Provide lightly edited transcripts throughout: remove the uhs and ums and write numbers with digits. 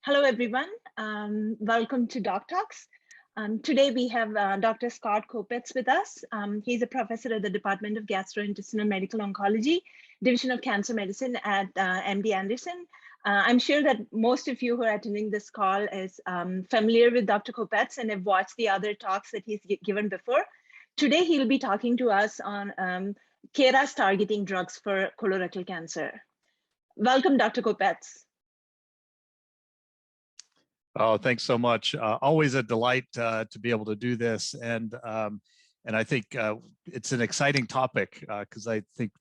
Hello, everyone. Welcome to DocTalks. Today we have Dr. Scott Kopetz with us. He's a professor at the Department of Gastrointestinal Medical Oncology, Division of Cancer Medicine at MD Anderson. I'm sure that most of you who are attending this call is familiar with Dr. Kopetz and have watched the other talks that he's given before. Today, he'll be talking to us on KRAS targeting drugs for colorectal cancer. Welcome, Dr. Kopetz. Oh, thanks so much. Always a delight to be able to do this, and I think it's an exciting topic because I think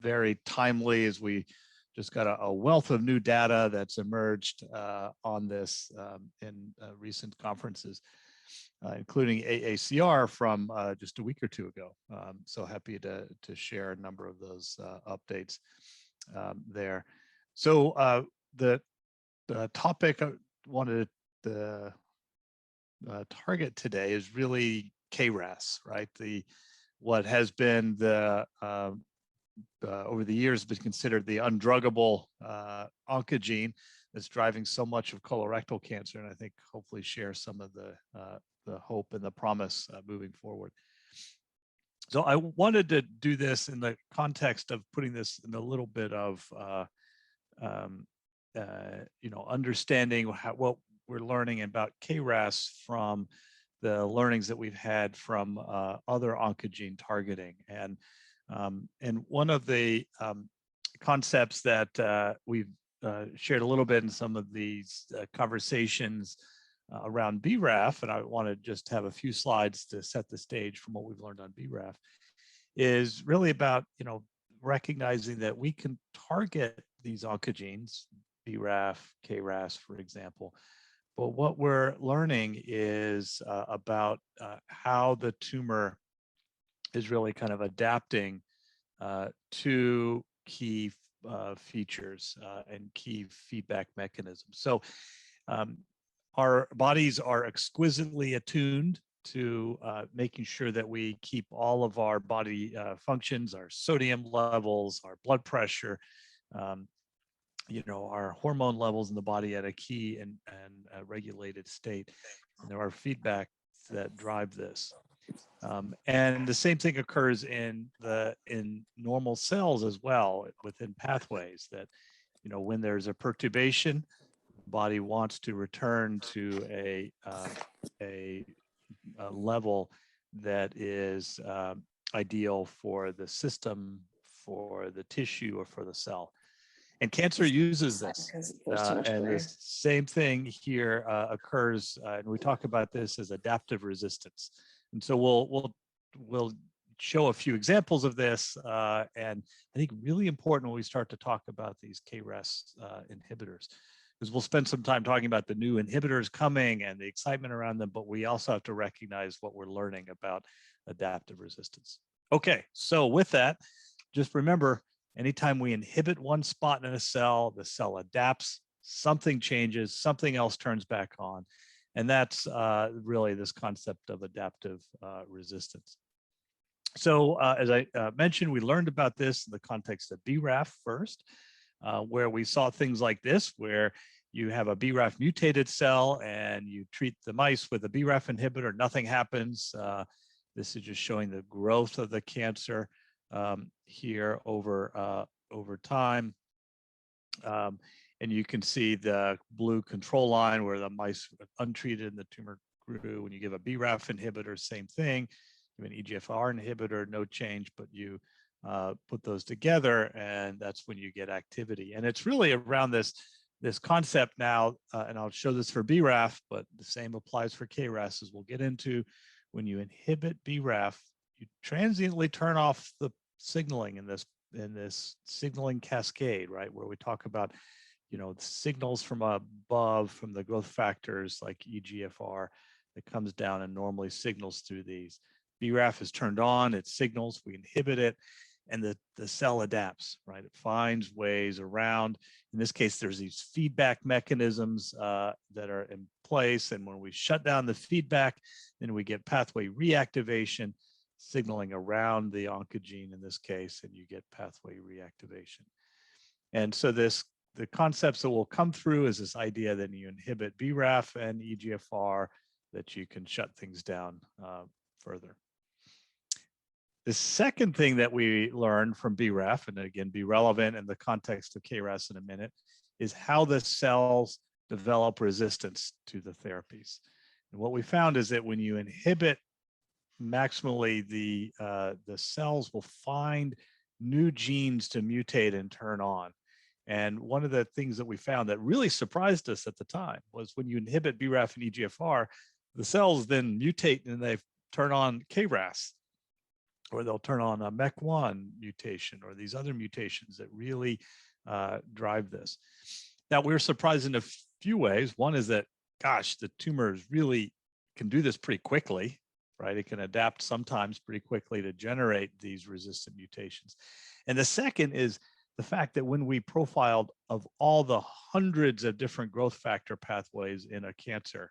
very timely as we just got a wealth of new data that's emerged on this in recent conferences, including AACR from just a week or two ago. So happy to share a number of those updates there. So the topic I wanted to target today is really KRAS, right? What has been over the years been considered the undruggable oncogene that's driving so much of colorectal cancer, and I think hopefully share some of the hope and the promise moving forward. So I wanted to do this in the context of putting this in a little bit of understanding what we're learning about KRAS from the learnings that we've had from other oncogene targeting. And one of the concepts that we've shared a little bit in some of these conversations around BRAF, and I want to just have a few slides to set the stage from what we've learned on BRAF, is really about recognizing that we can target these oncogenes, BRAF, KRAS, for example. But what we're learning is about how the tumor is really kind of adapting to key features and key feedback mechanisms. So our bodies are exquisitely attuned to making sure that we keep all of our body functions, our sodium levels, our blood pressure, our hormone levels in the body at a key and regulated state. And there are feedbacks that drive this. And the same thing occurs in normal cells as well, within pathways that, when there's a perturbation, the body wants to return to a level that is ideal for the system, for the tissue, or for the cell. And cancer uses this, and the same thing here occurs, and we talk about this as adaptive resistance. And so we'll show a few examples of this, and I think really important when we start to talk about these KRAS inhibitors, because we'll spend some time talking about the new inhibitors coming and the excitement around them, but we also have to recognize what we're learning about adaptive resistance. Okay, so with that, just remember, anytime we inhibit one spot in a cell, the cell adapts, something changes, something else turns back on. And that's really this concept of adaptive resistance. So as I mentioned, we learned about this in the context of BRAF first, where we saw things like this, where you have a BRAF mutated cell and you treat the mice with a BRAF inhibitor, nothing happens. This is just showing the growth of the cancer here over time. And you can see the blue control line where the mice were untreated and the tumor grew. When you give a BRAF inhibitor, same thing. Give an EGFR inhibitor, no change, but you put those together and that's when you get activity. And it's really around this concept now, and I'll show this for BRAF, but the same applies for KRAS, as we'll get into. When you inhibit BRAF, you transiently turn off the signaling in this signaling cascade, right? Where we talk about, signals from above, from the growth factors like EGFR that comes down and normally signals through these. BRAF is turned on, it signals, we inhibit it, and the cell adapts, right? It finds ways around. In this case, there's these feedback mechanisms that are in place. And when we shut down the feedback, then we get pathway reactivation, signaling around the oncogene in this case, and you get pathway reactivation. And so this the concepts that will come through is this idea that you inhibit BRAF and EGFR, that you can shut things down further. The second thing that we learned from BRAF, and again, be relevant in the context of KRAS in a minute, is how the cells develop resistance to the therapies. And what we found is that when you inhibit maximally, the cells will find new genes to mutate and turn on. And one of the things that we found that really surprised us at the time was when you inhibit BRAF and EGFR, the cells then mutate and they turn on KRAS, or they'll turn on a MEK1 mutation or these other mutations that really drive this. Now, we're surprised in a few ways. One is that, gosh, the tumors really can do this pretty quickly, right? It can adapt sometimes pretty quickly to generate these resistant mutations. And the second is the fact that when we profiled of all the hundreds of different growth factor pathways in a cancer,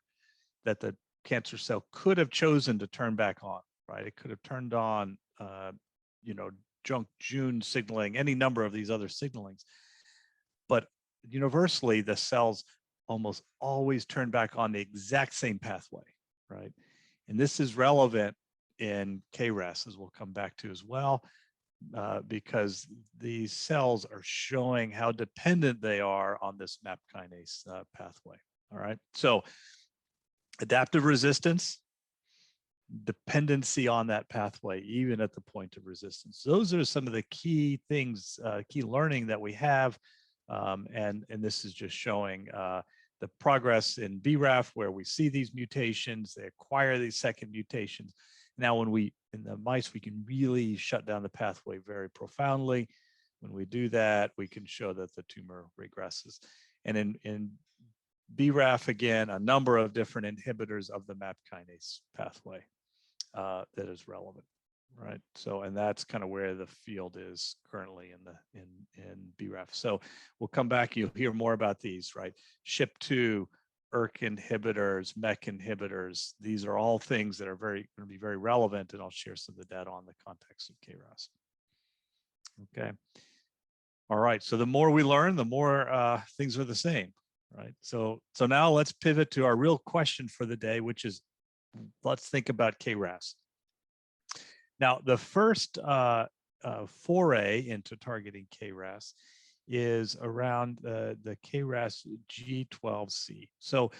that the cancer cell could have chosen to turn back on, right? It could have turned on, June signaling, any number of these other signalings. But universally, the cells almost always turn back on the exact same pathway, right? And this is relevant in KRAS, as we'll come back to as well, because these cells are showing how dependent they are on this MAP kinase pathway, all right? So adaptive resistance, dependency on that pathway, even at the point of resistance. Those are some of the key things, key learning that we have. And this is just showing the progress in BRAF, where we see these mutations, they acquire these second mutations. Now, when in the mice, we can really shut down the pathway very profoundly. When we do that, we can show that the tumor regresses. And in BRAF, again, a number of different inhibitors of the MAP kinase pathway that is relevant, right? So, and that's kind of where the field is currently in BRAF. So we'll come back, you'll hear more about these, right? SHP2, ERK inhibitors, MEK inhibitors, these are all things that are going to be very relevant, and I'll share some of the data on the context of KRAS. Okay. All right, so the more we learn, the more things are the same, right? So now let's pivot to our real question for the day, which is, let's think about KRAS. Now, the first foray into targeting KRAS is around the KRAS G12C. So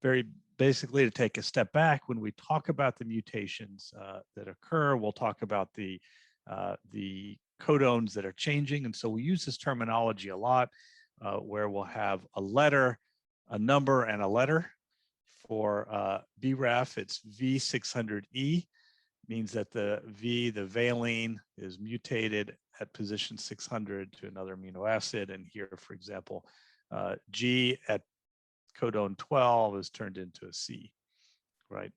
very basically, to take a step back, when we talk about the mutations that occur, we'll talk about the codones that are changing. And so we use this terminology a lot, where we'll have a letter, a number, and a letter. For BRAF, it's V600E, means that the V, the valine, is mutated at position 600 to another amino acid. And here, for example, G at codon 12 is turned into a C, right?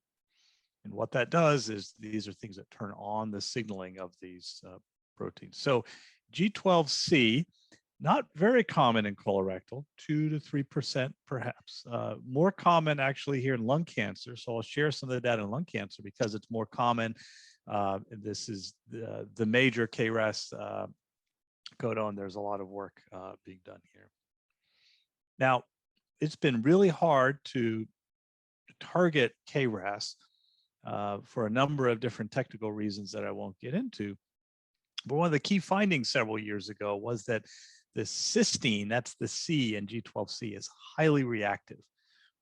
And what that does is these are things that turn on the signaling of these proteins. So G12C, not very common in colorectal, 2 to 3% perhaps. More common actually here in lung cancer. So I'll share some of the data in lung cancer because it's more common. This is the major KRAS codon. There's a lot of work being done here. Now, it's been really hard to target KRAS for a number of different technical reasons that I won't get into. But one of the key findings several years ago was that the cysteine, that's the C in G12C, is highly reactive,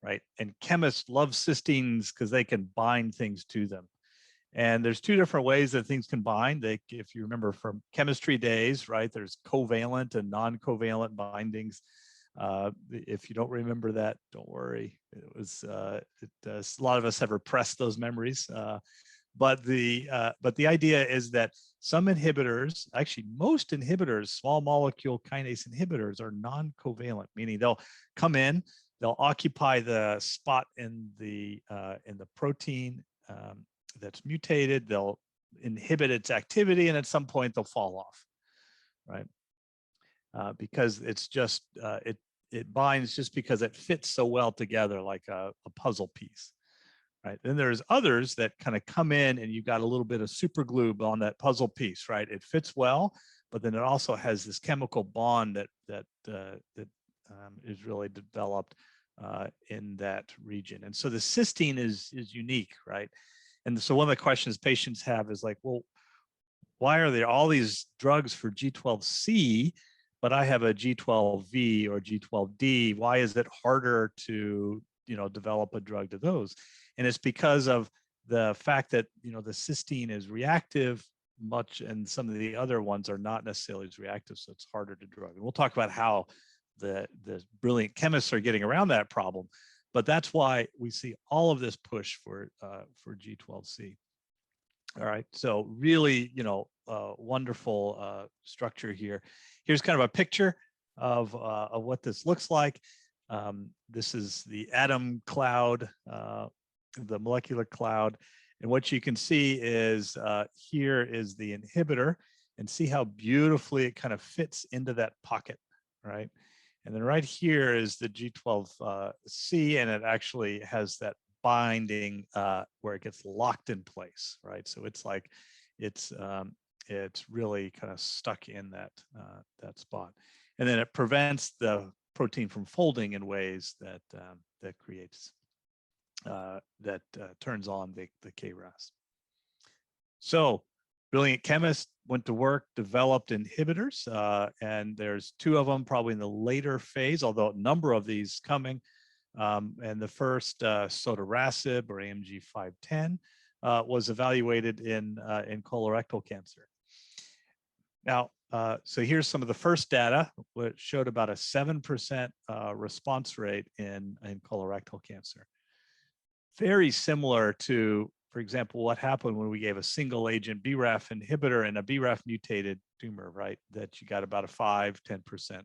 right? And chemists love cysteines because they can bind things to them. And there's two different ways that things can bind. If you remember from chemistry days, right, there's covalent and non-covalent bindings. If you don't remember that, don't worry. It was a lot of us have repressed those memories. But the idea is that some inhibitors, actually most inhibitors, small molecule kinase inhibitors, are non-covalent, meaning they'll come in, they'll occupy the spot in the protein that's mutated, they'll inhibit its activity, and at some point they'll fall off, right? Because it's just it binds just because it fits so well together, like a puzzle piece. Right. Then there's others that kind of come in and you've got a little bit of super glue on that puzzle piece, right? It fits well, but then it also has this chemical bond that is really developed in that region. And so the cysteine is unique, right? And so one of the questions patients have is like, well, why are there all these drugs for G12C, but I have a G12V or G12D? Why is it harder to, develop a drug to those? And it's because of the fact that, the cysteine is reactive much, and some of the other ones are not necessarily as reactive, so it's harder to drug. And we'll talk about how the brilliant chemists are getting around that problem, but that's why we see all of this push for G12C. All right, so really, wonderful structure here. Here's kind of a picture of what this looks like. This is the atom cloud, the molecular cloud. And what you can see is here is the inhibitor, and see how beautifully it kind of fits into that pocket, right? And then right here is the G12C, and it actually has that binding where it gets locked in place, right? So it's like it's really kind of stuck in that spot, and then it prevents the protein from folding in ways that creates turns on the KRAS. So brilliant chemist went to work, developed inhibitors, and there's 2 of them probably in the later phase, although a number of these coming. And the first Sotorasib, or AMG 510, was evaluated in colorectal cancer. Now, so here's some of the first data, which showed about a 7% response rate in colorectal cancer. Very similar to, for example, what happened when we gave a single agent BRAF inhibitor in a BRAF mutated tumor, right? That you got about a 5–10%,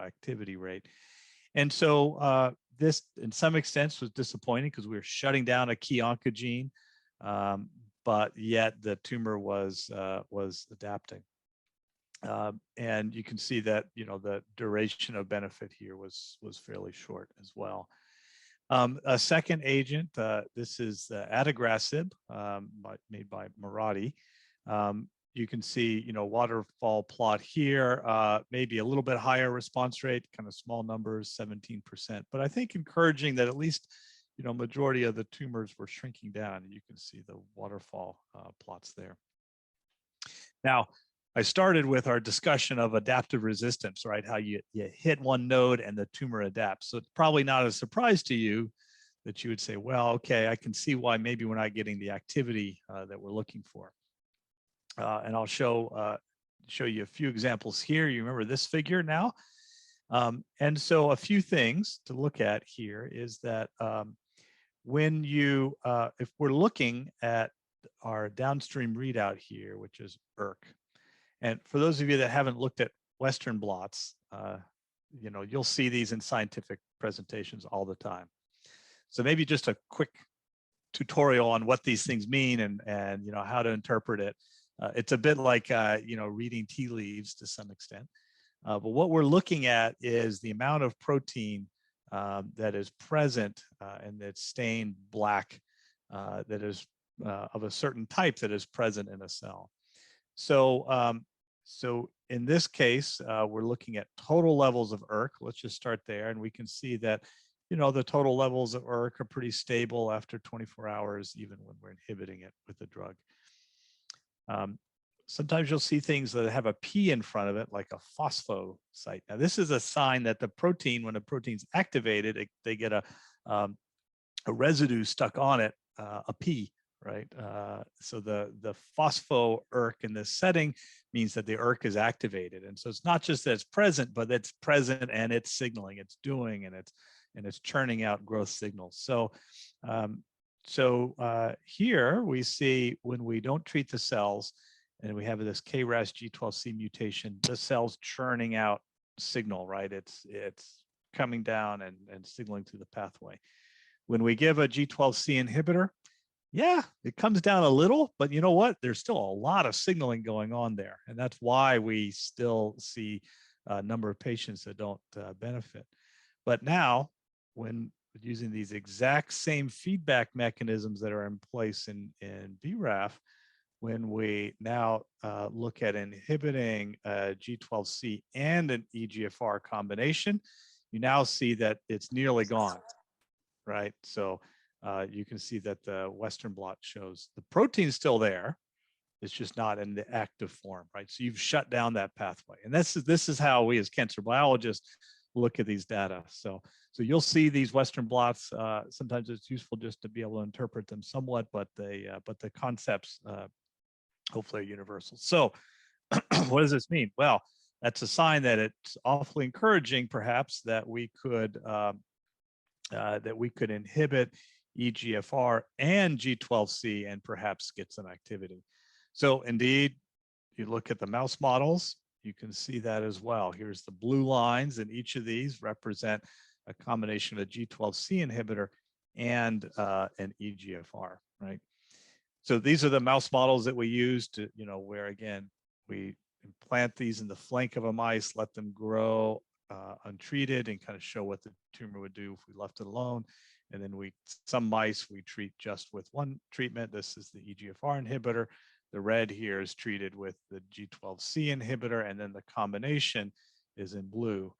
activity rate. And so this, in some extent, was disappointing because we were shutting down a key oncogene, but yet the tumor was adapting. And you can see that, the duration of benefit here was fairly short as well. A second agent, this is Adagrasib, made by Mirati. You can see, waterfall plot here, maybe a little bit higher response rate, kind of small numbers, 17%. But I think encouraging that at least, majority of the tumors were shrinking down. And you can see the waterfall plots there. Now, I started with our discussion of adaptive resistance, right? How you hit one node and the tumor adapts. So it's probably not a surprise to you that you would say, well, okay, I can see why maybe we're not getting the activity that we're looking for. And I'll show you a few examples here. You remember this figure now? And so a few things to look at here is that when you, if we're looking at our downstream readout here, which is ERK, and for those of you that haven't looked at Western blots, you'll see these in scientific presentations all the time. So maybe just a quick tutorial on what these things mean and how to interpret it. It's a bit like reading tea leaves to some extent. But what we're looking at is the amount of protein that is present and that's stained black, that is of a certain type that is present in a cell. So, so in this case, we're looking at total levels of ERK. Let's just start there, and we can see that, the total levels of ERK are pretty stable after 24 hours, even when we're inhibiting it with the drug. Sometimes you'll see things that have a P in front of it, like a phospho site. Now, this is a sign that the protein, when the protein's activated, they get a residue stuck on it, a P. Right, so the phospho ERK in this setting means that the ERK is activated, and so it's not just that it's present, but it's present and it's signaling, it's doing, and it's churning out growth signals. So, here we see when we don't treat the cells, and we have this KRAS G12C mutation, the cell's churning out signal, right? It's coming down and signaling through the pathway. When we give a G12C inhibitor, yeah, it comes down a little, but you know what? There's still a lot of signaling going on there. And that's why we still see a number of patients that don't benefit. But now, when using these exact same feedback mechanisms that are in place in BRAF, when we now look at inhibiting G12C and an EGFR combination, you now see that it's nearly gone, right? So you can see that the Western blot shows the protein's still there. It's just not in the active form, right? So you've shut down that pathway. And this is how we as cancer biologists look at these data. So you'll see these Western blots. Sometimes it's useful just to be able to interpret them somewhat, but the concepts hopefully are universal. So what does this mean? Well, that's a sign that it's awfully encouraging, perhaps, that we could inhibit EGFR and G12C and perhaps get some activity. So indeed, you look at the mouse models, you can see that as well. Here's the blue lines, and each of these represent a combination of a G12C inhibitor and an EGFR, right? So these are the mouse models that we use to, where again, we implant these in the flank of a mice, let them grow untreated and kind of show what the tumor would do if we left it alone. And then some mice we treat just with one treatment. This is the EGFR inhibitor. The red here is treated with the G12C inhibitor, and then the combination is in blue.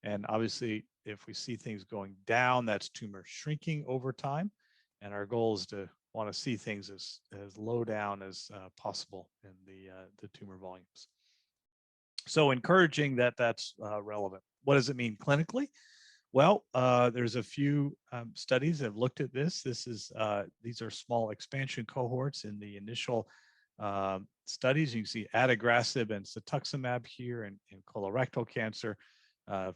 And obviously, if we see things going down, that's tumor shrinking over time. And our goal is to want to see things as low down as possible in the tumor volumes. So encouraging that that's relevant. What does it mean clinically? Well, there's a few studies that have looked at this. These are small expansion cohorts in the initial studies. You can see Adagrasib and Cetuximab here in colorectal cancer,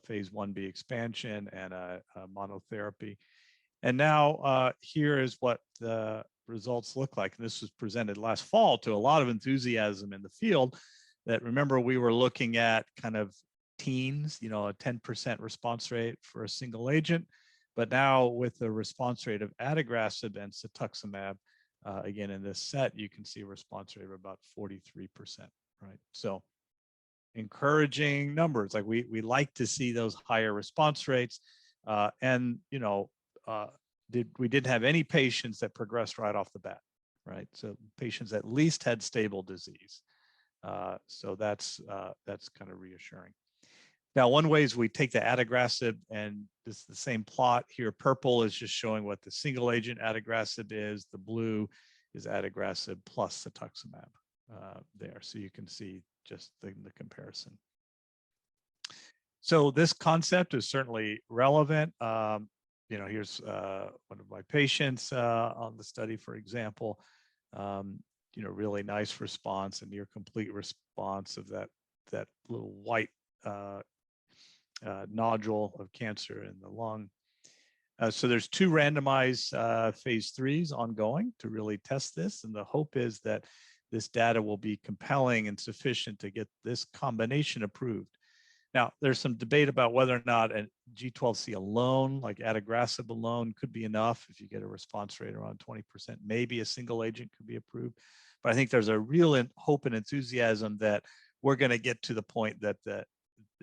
phase 1b expansion and a monotherapy. And now here is what the results look like. And this was presented last fall to a lot of enthusiasm in the field. That, remember, we were looking at kind of teens, a 10% response rate for a single agent. But now with the response rate of Adagrasib and Cetuximab, again, in this set, you can see a response rate of about 43%, right? So encouraging numbers. Like we like to see those higher response rates. And, we didn't have any patients that progressed right off the bat, right? So patients at least had stable disease. So that's kind of reassuring. Now, one way is we take the Adagrasib, and this is the same plot here. Purple is just showing what the single agent Adagrasib is. The blue is Adagrasib plus Cetuximab there. So you can see just the comparison. So this concept is certainly relevant. Here's one of my patients on the study, for example. Really nice response, a near complete response of that little white nodule of cancer in the lung. So there's 2 randomized phase 3s ongoing to really test this. And the hope is that this data will be compelling and sufficient to get this combination approved. Now, there's some debate about whether or not a G12C alone, like Adagrasib alone, could be enough. If you get a response rate around 20%, maybe a single agent could be approved. But I think there's a real hope and enthusiasm that we're going to get to the point that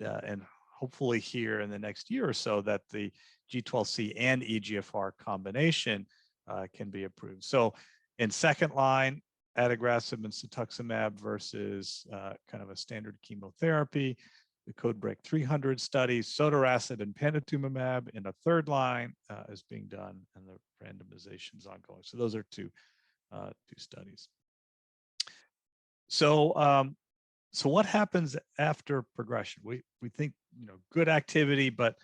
and hopefully here in the next year or so, that the G12C and EGFR combination can be approved. So in second line, Adagrasib and Cetuximab versus kind of a standard chemotherapy, the CodeBreak 300 study, Sotorasib and panitumumab in a third line is being done, and the randomization is ongoing. So those are two studies. So so what happens after progression? We think good activity, but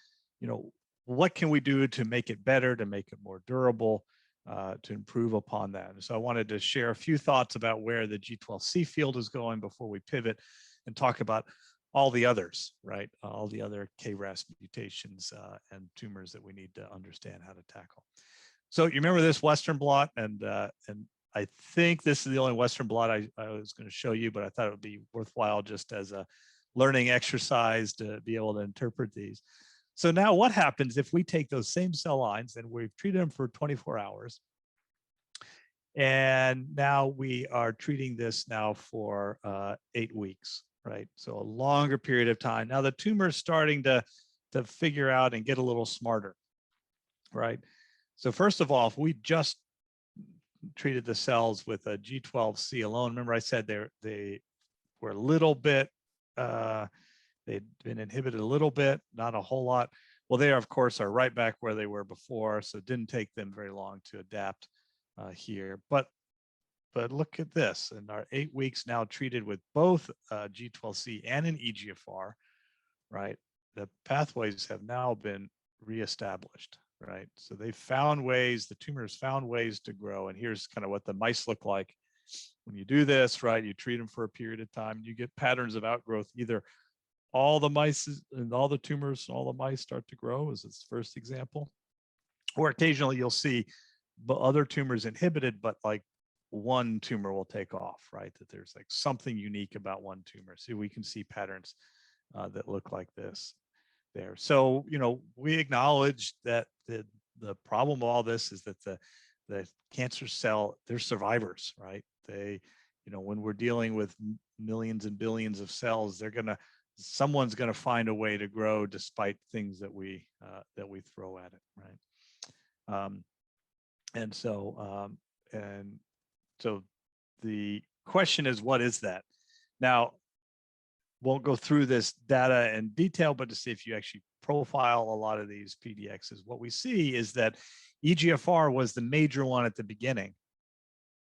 what can we do to make it better, to make it more durable, to improve upon that? And so I wanted to share a few thoughts about where the G12C field is going before we pivot and talk about all the others, right? All the other KRAS mutations and tumors that we need to understand how to tackle. So you remember this Western blot, and I think this is the only Western blot I was going to show you, but I thought it would be worthwhile just as a learning exercise to be able to interpret these. So now what happens if we take those same cell lines and we've treated them for 24 hours, and now we are treating this now for 8 weeks, right? So a longer period of time. Now the tumor is starting to figure out and get a little smarter, right? So first of all, if we just treated the cells with a G12C alone. Remember I said they were a little bit, they'd been inhibited a little bit, not a whole lot. Well, they, of course, are right back where they were before, so it didn't take them very long to adapt here. But look at this. In our 8 weeks now treated with both G12C and an EGFR, right? The pathways have now been reestablished, right? So they found ways, the tumors found ways to grow. And here's kind of what the mice look like. When you do this, right, you treat them for a period of time, you get patterns of outgrowth. Either all the mice and all the tumors, all the mice start to grow, as its first example, or occasionally you'll see other tumors inhibited, but like one tumor will take off, right? That there's like something unique about one tumor. So we can see patterns that look like this there. So, you know, we acknowledge that the problem of all this is that the cancer cell, they're survivors, right? They, you know, when we're dealing with millions and billions of cells, someone's gonna find a way to grow despite things that we throw at it, right? And so the question is, what is that? Now, won't go through this data in detail, but to see if you actually profile a lot of these PDXs, what we see is that EGFR was the major one at the beginning,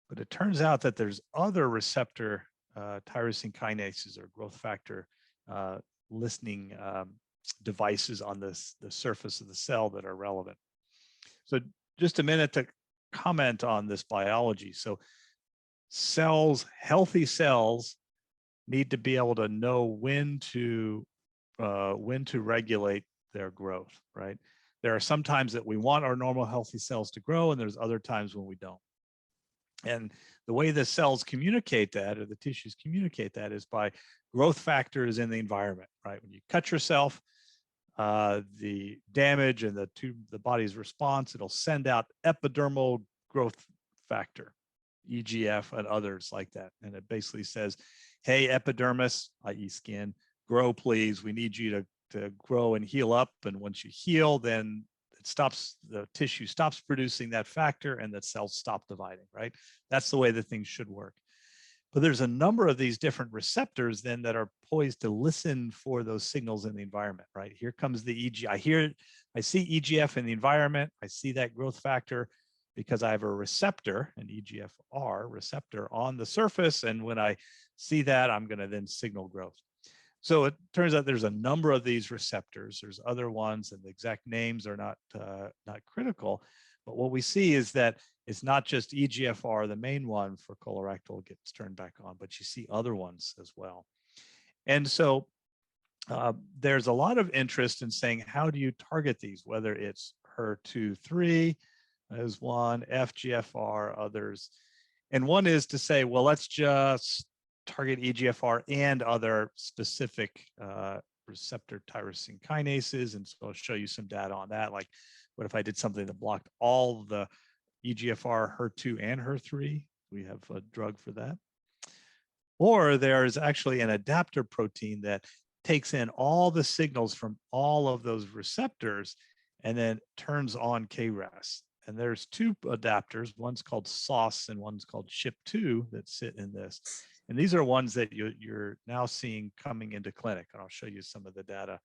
but it turns out that there's other receptor tyrosine kinases or growth factor listening devices on the surface of the cell that are relevant. So just a minute to comment on this biology. So cells, healthy cells, need to be able to know when to regulate their growth, right? There are some times that we want our normal healthy cells to grow, and there's other times when we don't. And the way the cells communicate that, or the tissues communicate that, is by growth factors in the environment, right? When you cut yourself, the damage and the body's response, it'll send out epidermal growth factor, EGF, and others like that. And it basically says, hey, epidermis, i.e. skin, grow, please. We need you to grow and heal up. And once you heal, then the tissue stops producing that factor and the cells stop dividing, right? That's the way that things should work. But there's a number of these different receptors then that are poised to listen for those signals in the environment, right? Here comes the I see EGF in the environment. I see that growth factor because I have a receptor, an EGFR receptor on the surface. And when I see that, I'm going to then signal growth. So it turns out there's a number of these receptors. There's other ones, and the exact names are not critical. But what we see is that it's not just EGFR, the main one for colorectal, gets turned back on, but you see other ones as well. And so there's a lot of interest in saying, how do you target these, whether it's HER2/3 as one, FGFR, others. And one is to say, well, let's just target EGFR and other specific receptor tyrosine kinases. And so I'll show you some data on that. Like, what if I did something that blocked all the EGFR, HER2, and HER3? We have a drug for that. Or there is actually an adapter protein that takes in all the signals from all of those receptors and then turns on KRAS. And there's two adapters. One's called SOS and one's called SHP2 that sit in this. And these are ones that you're now seeing coming into clinic. And I'll show you some of the data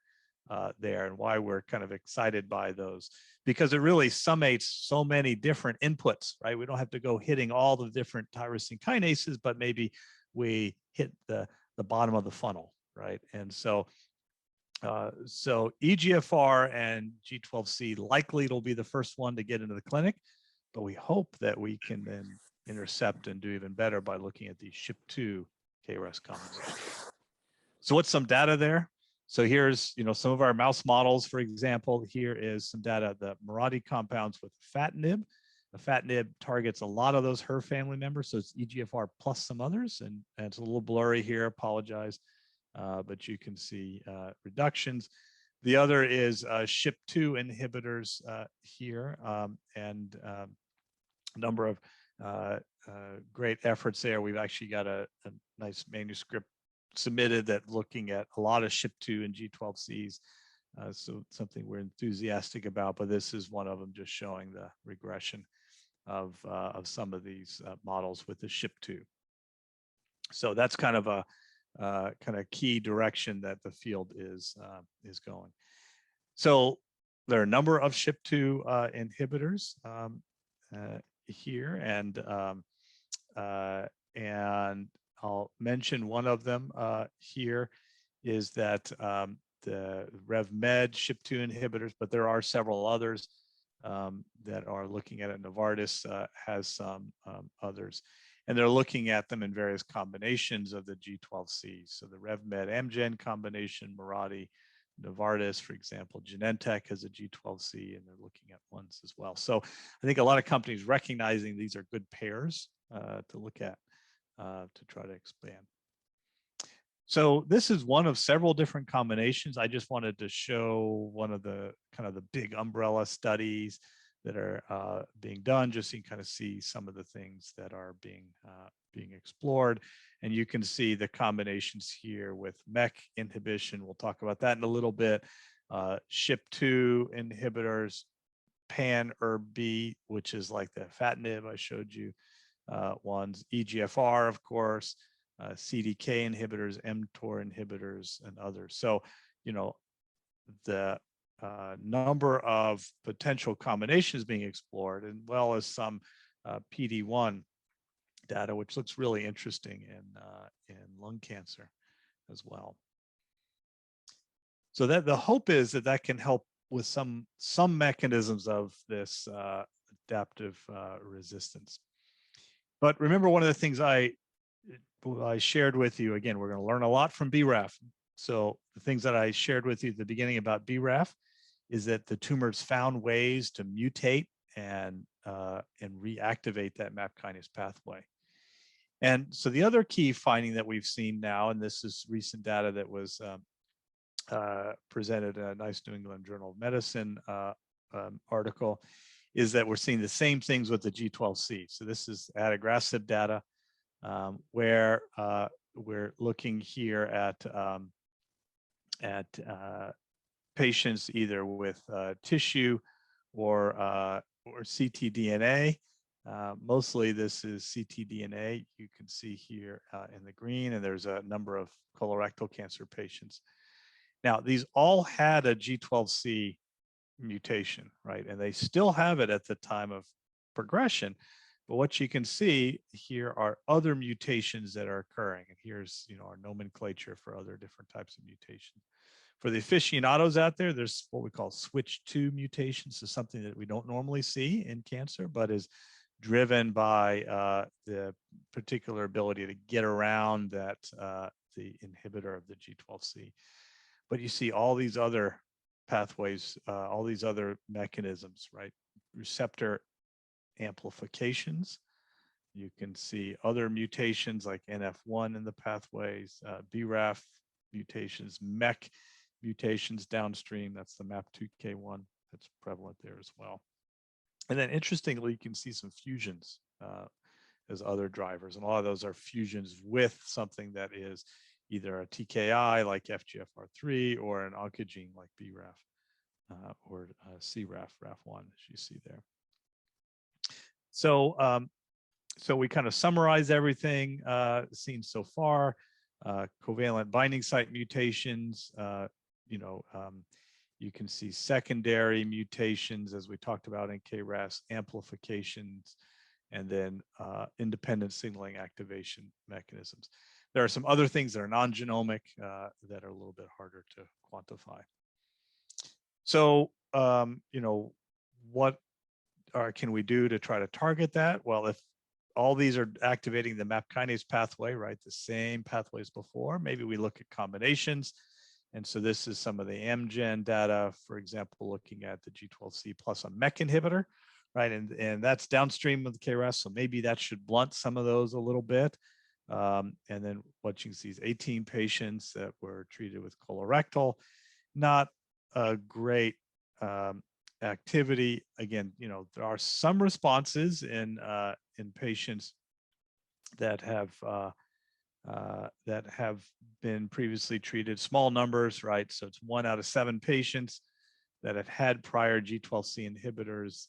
there and why we're kind of excited by those, because it really summates so many different inputs, right? We don't have to go hitting all the different tyrosine kinases, but maybe we hit the bottom of the funnel, right? And so EGFR and G12C, likely it'll be the first one to get into the clinic, but we hope that we can then intercept and do even better by looking at these SHP2 KRAS combinations. So what's some data there? So here's, some of our mouse models, for example. Here is some data, the Mirati compounds with Afatinib. Afatinib targets a lot of those HER family members, so it's EGFR plus some others, and it's a little blurry here, apologize, but you can see reductions. The other is SHP2 inhibitors here, and a number of great efforts there. We've actually got a nice manuscript submitted that looking at a lot of SHP2 and G12Cs. So something we're enthusiastic about, but this is one of them just showing the regression of some of these models with the SHP2. So that's kind of a key direction that the field is going. So there are a number of SHP2 inhibitors here, and I'll mention one of them here is that the RevMed SHP2 inhibitors, but there are several others that are looking at it. Novartis has some others, and they're looking at them in various combinations of the G12C. So the RevMed Amgen combination, Mirati, Novartis, for example, Genentech has a G12C, and they're looking at ones as well. So I think a lot of companies recognizing these are good pairs to look at to try to expand. So this is one of several different combinations. I just wanted to show one of the the big umbrella studies that are being done, just so you can see some of the things that are being explored. And you can see the combinations here with MEK inhibition. We'll talk about that in a little bit. SHP2 inhibitors, pan-ERB, which is like the Fatinib I showed you, ones, EGFR, of course, CDK inhibitors, mTOR inhibitors, and others. So, the number of potential combinations being explored, as well as some PD-1 data, which looks really interesting in lung cancer as well. So that the hope is that that can help with some mechanisms of this adaptive resistance. But remember, one of the things I shared with you, again, we're going to learn a lot from BRAF. So the things that I shared with you at the beginning about BRAF is that the tumors found ways to mutate and reactivate that MAP kinase pathway. And so the other key finding that we've seen now, and this is recent data that was presented in a nice New England Journal of Medicine article, is that we're seeing the same things with the G12C. So this is Adagrasib data, where we're looking here at patients either with tissue or ctDNA. Mostly this is ctDNA. You can see here in the green, and there's a number of colorectal cancer patients. Now, these all had a G12C mutation, right? And they still have it at the time of progression. But what you can see here are other mutations that are occurring. And here's, our nomenclature for other different types of mutations. For the aficionados out there, there's what we call switch 2 mutations. So something that we don't normally see in cancer, but is driven by the particular ability to get around that the inhibitor of the G12C. But you see all these other pathways, all these other mechanisms, right? Receptor amplifications. You can see other mutations like NF1 in the pathways, BRAF mutations, MEK mutations downstream. That's the MAPK1 that's prevalent there as well. And then interestingly, you can see some fusions as other drivers. And a lot of those are fusions with something that is either a TKI like FGFR3 or an oncogene like BRAF or CRAF, RAF1, as you see there. So, so we kind of summarize everything seen so far. Covalent binding site mutations, you can see secondary mutations, as we talked about in KRAS, amplifications, and then independent signaling activation mechanisms. There are some other things that are non-genomic that are a little bit harder to quantify. So, what can we do to try to target that? Well, if all these are activating the MAP kinase pathway, right, the same pathways before, maybe we look at combinations. And so this is some of the Amgen data, for example, looking at the G12C plus a MEK inhibitor, right? And that's downstream of the KRAS, so maybe that should blunt some of those a little bit. And then what you can see is 18 patients that were treated with colorectal, not a great activity. Again, there are some responses in patients that have been previously treated, small numbers, right? So it's 1 out of 7 patients that have had prior G12C inhibitors,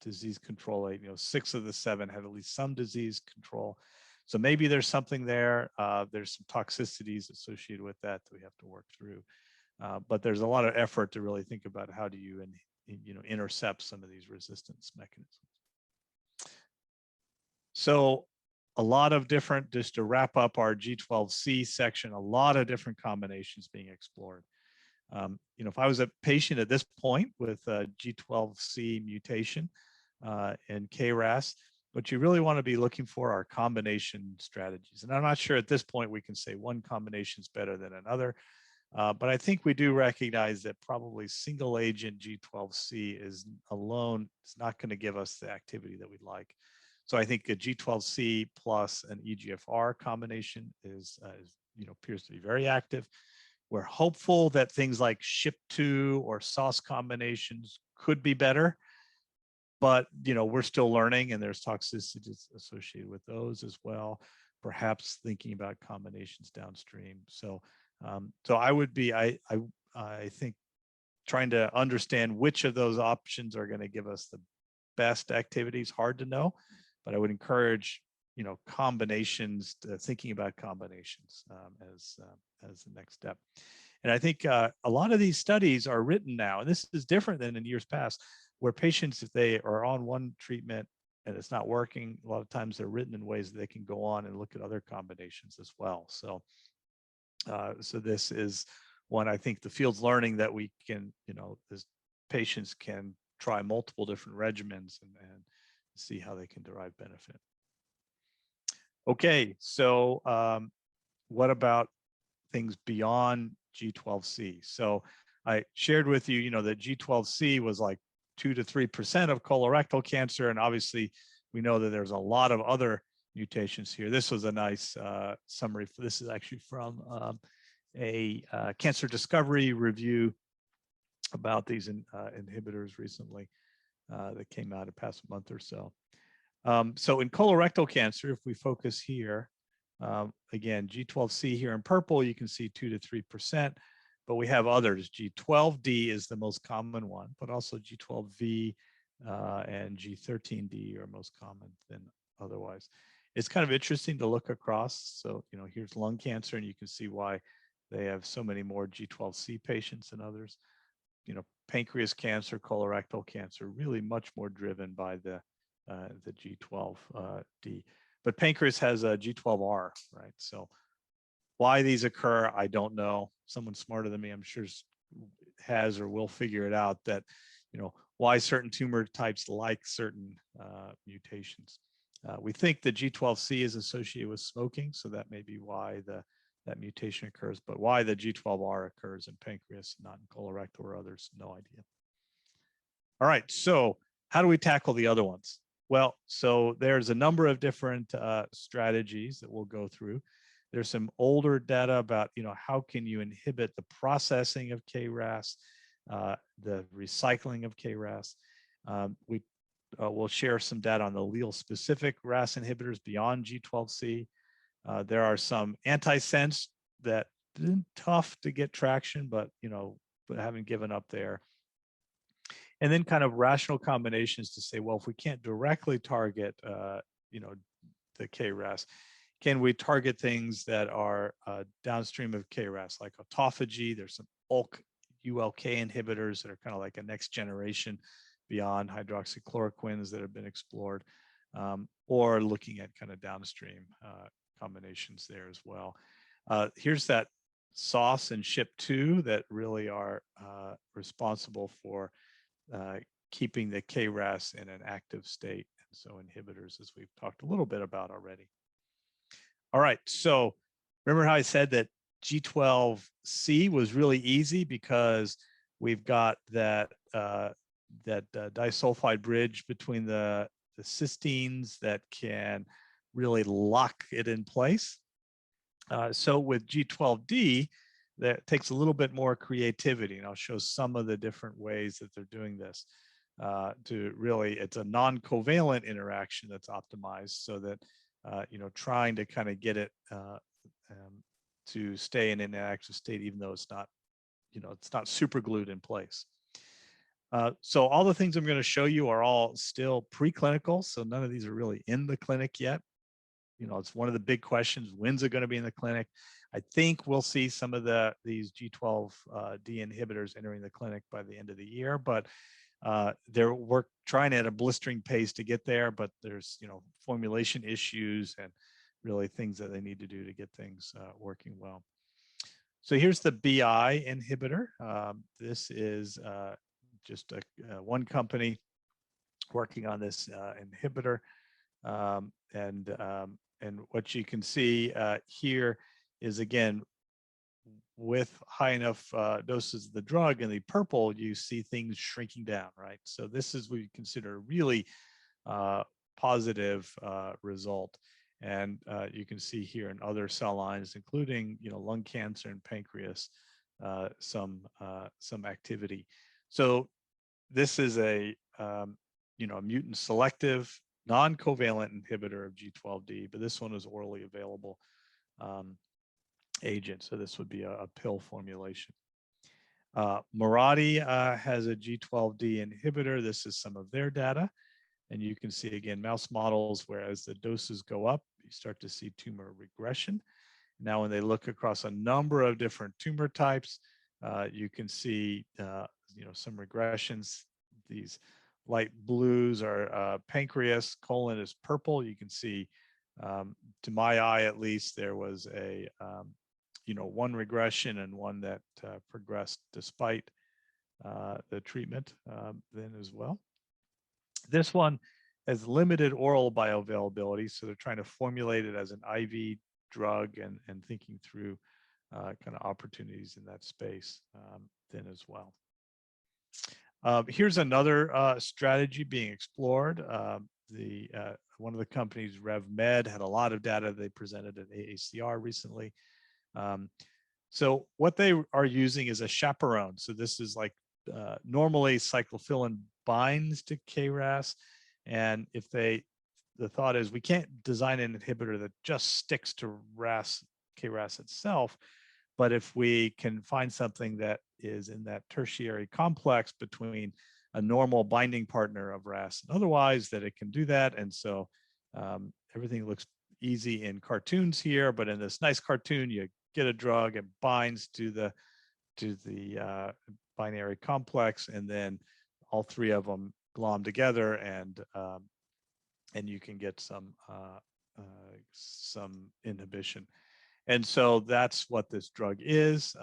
disease control rate, 6 of the 7 had at least some disease control. So maybe there's something there. There's some toxicities associated with that we have to work through. But there's a lot of effort to really think about how do you, intercept some of these resistance mechanisms. So a lot of different, just to wrap up our G12C section, a lot of different combinations being explored. If I was a patient at this point with a G12C mutation and KRAS, what you really want to be looking for are combination strategies. And I'm not sure at this point we can say one combination is better than another, but I think we do recognize that probably single agent G12C is alone is not going to give us the activity that we'd like. So I think a G12C plus an EGFR combination appears to be very active. We're hopeful that things like SHP2 or SOS combinations could be better, but we're still learning, and there's toxicities associated with those as well. Perhaps thinking about combinations downstream. So I would be, I think, trying to understand which of those options are going to give us the best activities. Hard to know, but I would encourage combinations, thinking about combinations as the next step. And I think a lot of these studies are written now, and this is different than in years past, where patients, if they are on one treatment and it's not working, a lot of times they're written in ways that they can go on and look at other combinations as well. So this is one, I think the field's learning that we can, as patients can try multiple different regimens and see how they can derive benefit. Okay, so what about things beyond G12C? So I shared with you, that G12C was like 2 to 3% of colorectal cancer, and obviously we know that there's a lot of other mutations here. This was a nice summary. This is actually from a cancer discovery review about these inhibitors recently that came out in the past month or so. So in colorectal cancer, if we focus here, again, G12C here in purple, you can see 2 to 3%, but we have others. G12D is the most common one, but also G12V and G13D are most common than otherwise. It's kind of interesting to look across. So, here's lung cancer, and you can see why they have so many more G12C patients than others. Pancreas cancer, colorectal cancer, really much more driven by the G12D. But pancreas has a G12R, right? So why these occur, I don't know. Someone smarter than me, I'm sure, has or will figure it out, that, why certain tumor types like certain mutations. We think the G12C is associated with smoking, so that may be why that mutation occurs, but why the G12R occurs in pancreas, not in colorectal or others, no idea. All right, so how do we tackle the other ones? Well, so there's a number of different strategies that we'll go through. There's some older data about, how can you inhibit the processing of KRAS, the recycling of KRAS. We'll share some data on the allele-specific RAS inhibitors beyond G12C. There are some antisense that been tough to get traction, but but haven't given up there. And then kind of rational combinations to say, well, if we can't directly target, the KRAS, can we target things that are downstream of KRAS, like autophagy? There's some ULK inhibitors that are kind of like a next generation beyond hydroxychloroquines that have been explored, or looking at kind of downstream combinations there as well. Here's that SOS and SHP2 that really are responsible for keeping the KRAS in an active state. And so inhibitors, as we've talked a little bit about already. All right, so remember how I said that G12C was really easy because we've got that disulfide bridge between the cysteines that can really lock it in place. So with G12D, that takes a little bit more creativity, and I'll show some of the different ways that they're doing this. To really, it's a non-covalent interaction that's optimized so that trying to kind of get it to stay in an inactive state, even though it's not, it's not super glued in place. So all the things I'm going to show you are all still preclinical. So none of these are really in the clinic yet. You know, it's one of the big questions. When's it going to be in the clinic? I think we'll see some of these G12D inhibitors entering the clinic by the end of the year, but we're trying at a blistering pace to get there, but there's, you know, formulation issues and really things that they need to do to get things working well. So here's the BI inhibitor. This is just one company working on this inhibitor. And what you can see here is, again, with high enough doses of the drug in the purple, you see things shrinking down, right? So this is what we consider a really positive result. And you can see here in other cell lines, including, you know, lung cancer and pancreas, some activity. So this is a you know, a mutant selective non-covalent inhibitor of G12D, but this one is orally available agent. So this would be a pill formulation. Mirati has a G12D inhibitor. This is some of their data. And you can see, again, mouse models, where as the doses go up, you start to see tumor regression. Now, when they look across a number of different tumor types, you can see, you know, some regressions. These light blues are pancreas, colon is purple. You can see, to my eye at least, there was a, you know, one regression and one that progressed despite the treatment then as well. This one has limited oral bioavailability, so they're trying to formulate it as an IV drug and thinking through kind of opportunities in that space then as well. Here's another strategy being explored. One of the companies, RevMed, had a lot of data they presented at AACR recently. So what they are using is a chaperone. So this is like normally cyclophilin binds to KRAS, and if the thought is we can't design an inhibitor that just sticks to KRAS itself, but if we can find something that is in that tertiary complex between a normal binding partner of RAS and otherwise, that it can do that. And so everything looks easy in cartoons here, but in this nice cartoon, you get a drug, it binds to the binary complex, and then all three of them glom together, and you can get some inhibition. And so that's what this drug is.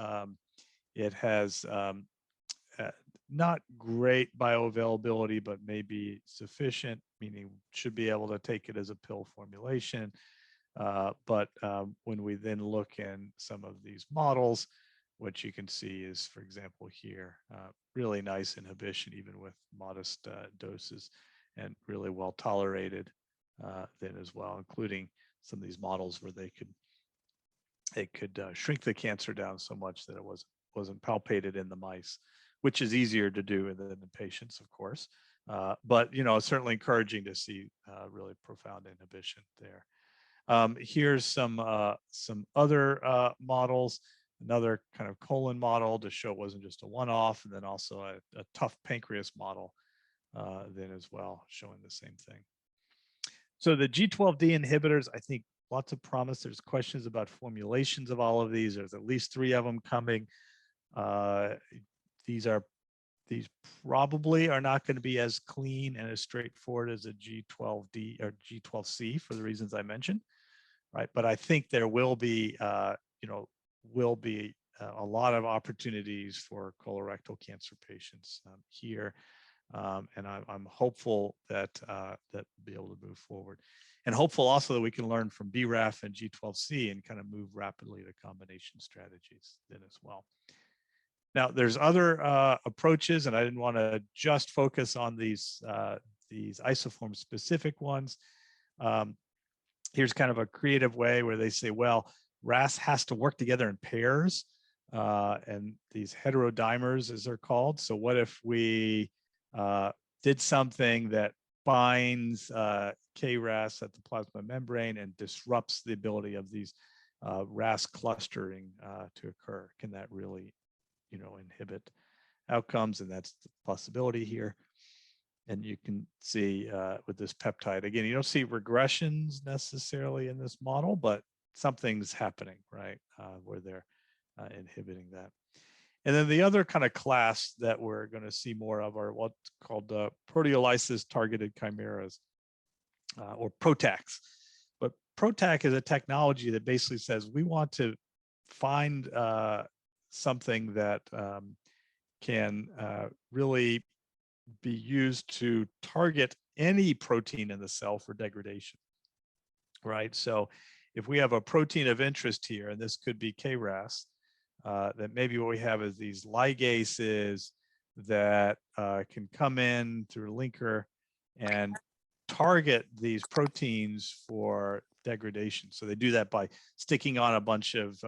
It has not great bioavailability, but maybe sufficient, meaning should be able to take it as a pill formulation. But when we then look in some of these models, what you can see is, for example, here, really nice inhibition, even with modest doses, and really well tolerated then as well, including some of these models where they could shrink the cancer down so much that it wasn't palpated in the mice, which is easier to do than in patients, of course. But, you know, it's certainly encouraging to see really profound inhibition there. Here's some other models, another kind of colon model to show it wasn't just a one-off, and then also a tough pancreas model then as well, showing the same thing. So the G12D inhibitors, I think lots of promise. There's questions about formulations of all of these. There's at least 3 of them coming. These probably are not going to be as clean and as straightforward as a G12D or G12C for the reasons I mentioned, right? But I think there will be, you know, a lot of opportunities for colorectal cancer patients here, and I'm hopeful that we'll be able to move forward, and hopeful also that we can learn from BRAF and G12C and kind of move rapidly to combination strategies then as well. Now, there's other approaches, and I didn't want to just focus on these isoform specific ones. Here's kind of a creative way where they say, well, RAS has to work together in pairs, and these heterodimers, as they're called. So what if we did something that binds KRAS at the plasma membrane and disrupts the ability of these RAS clustering to occur? Can that really, you know, inhibit outcomes, and that's the possibility here. And you can see with this peptide, again, you don't see regressions necessarily in this model, but something's happening, right, where they're inhibiting that. And then the other kind of class that we're going to see more of are what's called proteolysis targeted chimeras, or PROTACs. But PROTAC is a technology that basically says we want to find something that can really be used to target any protein in the cell for degradation, right? So if we have a protein of interest here, and this could be KRAS, that maybe what we have is these ligases that can come in through a linker and target these proteins for degradation. So they do that by sticking on a bunch of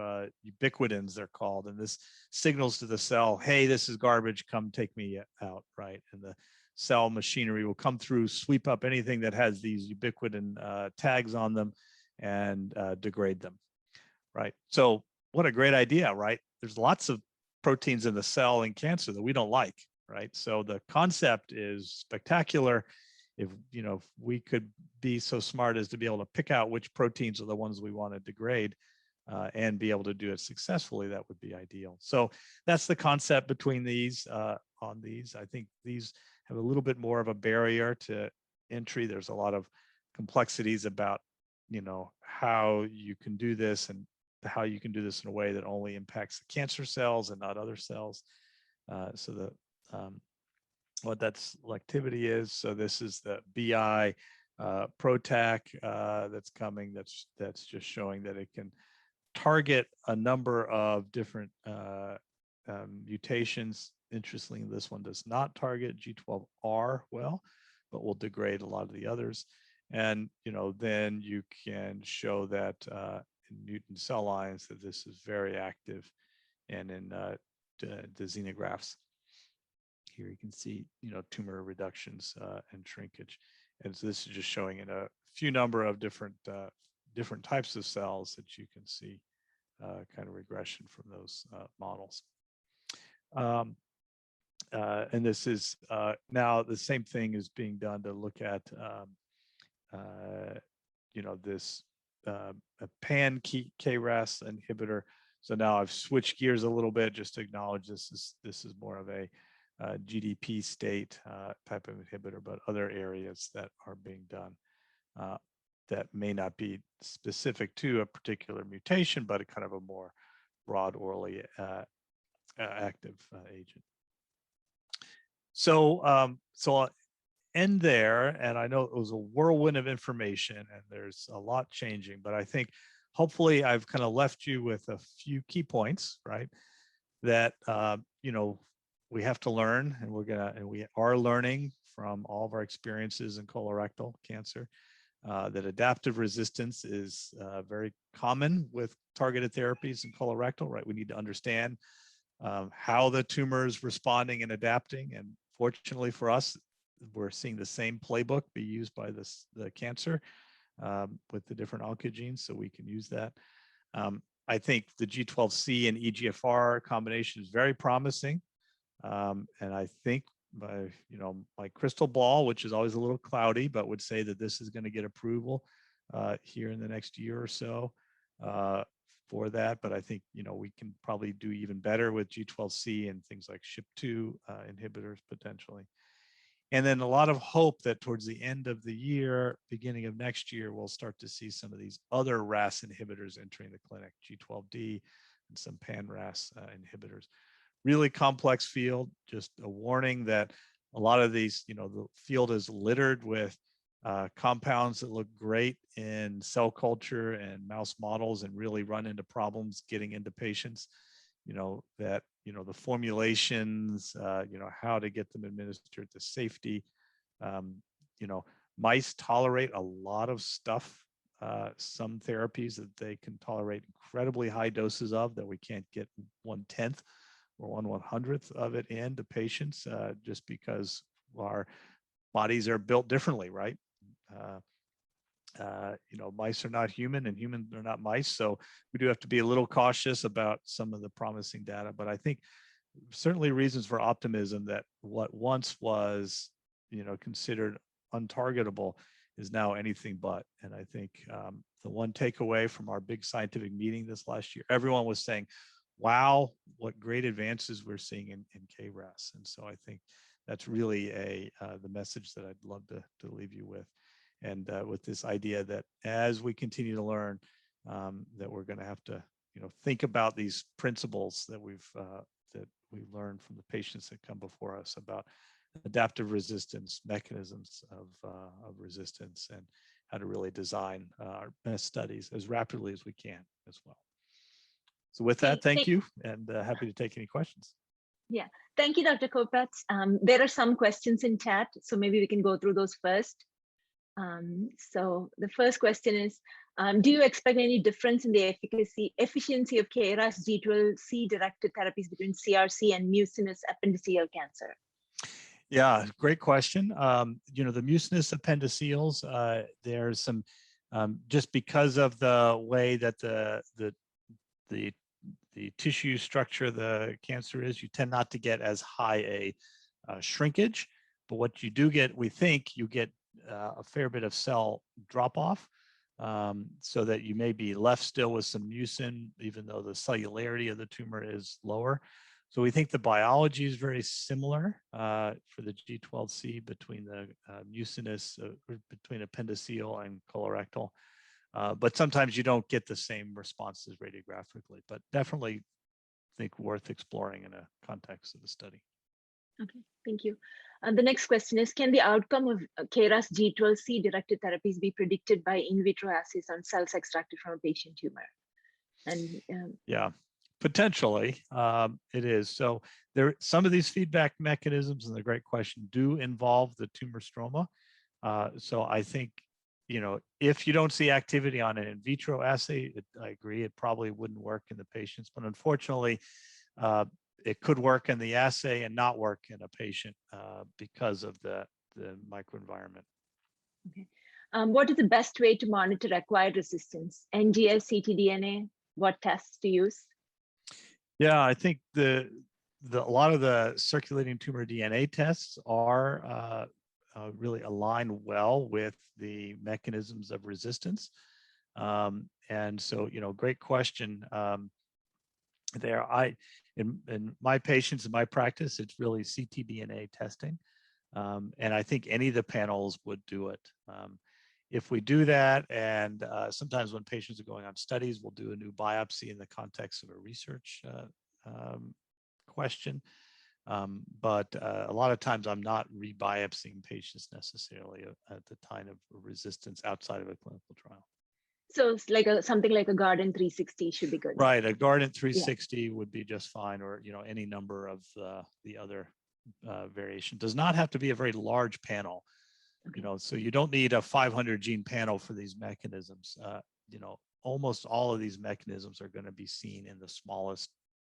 ubiquitins, they're called, and this signals to the cell, hey, this is garbage, come take me out, right? And the cell machinery will come through, sweep up anything that has these ubiquitin tags on them and degrade them, right? So what a great idea, right? There's lots of proteins in the cell in cancer that we don't like, right? So the concept is spectacular. If we could be so smart as to be able to pick out which proteins are the ones we want to degrade and be able to do it successfully, that would be ideal. So that's the concept between these. On these, I think these have a little bit more of a barrier to entry. There's a lot of complexities about how you can do this and how you can do this in a way that only impacts the cancer cells and not other cells. So what that selectivity is. So this is the BI PROTAC that's coming. That's just showing that it can target a number of different mutations. Interestingly, this one does not target G12R well, but will degrade a lot of the others. And then you can show that in mutant cell lines that this is very active, and in the xenografts. Here you can see, tumor reductions and shrinkage. And so this is just showing in a few number of different types of cells that you can see kind of regression from those models. And this is now the same thing is being done to look at, this a pan KRAS inhibitor. So now I've switched gears a little bit just to acknowledge this is more of a GDP state type of inhibitor, but other areas that are being done that may not be specific to a particular mutation, but a kind of a more broad orally active agent. So I'll end there, and I know it was a whirlwind of information and there's a lot changing, but I think hopefully I've kind of left you with a few key points, right? That we have to learn, and we are learning from all of our experiences in colorectal cancer, that adaptive resistance is very common with targeted therapies in colorectal, right? We need to understand how the tumor is responding and adapting. And fortunately for us, we're seeing the same playbook be used by the cancer with the different oncogenes, so we can use that. I think the G12C and EGFR combination is very promising. And I think my crystal ball, which is always a little cloudy, but would say that this is going to get approval here in the next year or so for that. But I think, we can probably do even better with G12C and things like SHP2 inhibitors potentially. And then a lot of hope that towards the end of the year, beginning of next year, we'll start to see some of these other RAS inhibitors entering the clinic, G12D and some pan-RAS inhibitors. Really complex field. Just a warning that a lot of these, the field is littered with compounds that look great in cell culture and mouse models and really run into problems getting into patients. The formulations, how to get them administered, the safety. Mice tolerate a lot of stuff. Some therapies that they can tolerate incredibly high doses of that we can't get 1/10 or 1/100th of it into patients just because our bodies are built differently, right? Mice are not human and humans are not mice. So we do have to be a little cautious about some of the promising data. But I think certainly reasons for optimism that what once was, considered untargetable is now anything but. And I think the one takeaway from our big scientific meeting this last year, everyone was saying, wow, what great advances we're seeing in KRAS. And so I think that's really the message that I'd love to leave you with. And with this idea that as we continue to learn, that we're going to have to, think about these principles that we learned from the patients that come before us about adaptive resistance, mechanisms of resistance, and how to really design our best studies as rapidly as we can as well. So with that, thank you, and happy to take any questions. Yeah, thank you, Dr. Kopetz. There are some questions in chat, so maybe we can go through those first. So the first question is, do you expect any difference in the efficiency of KRAS G12C directed therapies between CRC and mucinous appendiceal cancer? Yeah, great question. The mucinous appendiceals, there's some, just because of the way that the tissue structure of the cancer is, you tend not to get as high a shrinkage, but what you do get, we think you get a fair bit of cell drop off, so that you may be left still with some mucin, even though the cellularity of the tumor is lower. So we think the biology is very similar for the G12C between the mucinous, between appendiceal and colorectal. But sometimes you don't get the same responses radiographically, but definitely think worth exploring in a context of the study. Okay, thank you. The next question is, can the outcome of KRAS G12C directed therapies be predicted by in vitro assays on cells extracted from a patient tumor? And yeah, potentially it is. So some of these feedback mechanisms, and the great question, do involve the tumor stroma. So I think, if you don't see activity on an in vitro assay, I agree, it probably wouldn't work in the patients, but unfortunately, it could work in the assay and not work in a patient because of the microenvironment. Okay. What is the best way to monitor acquired resistance? NGS, ctDNA, what tests to use? Yeah, I think a lot of the circulating tumor DNA tests are really align well with the mechanisms of resistance. And so, great question there. In my patients, in my practice, it's really ctDNA testing. And I think any of the panels would do it. If we do that, and sometimes when patients are going on studies, we'll do a new biopsy in the context of a research question. But a lot of times I'm not rebiopsying patients necessarily at the time of resistance outside of a clinical trial. So it's like something like a Garden 360 should be good. Right, a Garden 360 would be just fine, or any number of the other variation. Does not have to be a very large panel. Okay. So you don't need a 500 gene panel for these mechanisms. Almost all of these mechanisms are going to be seen in the smallest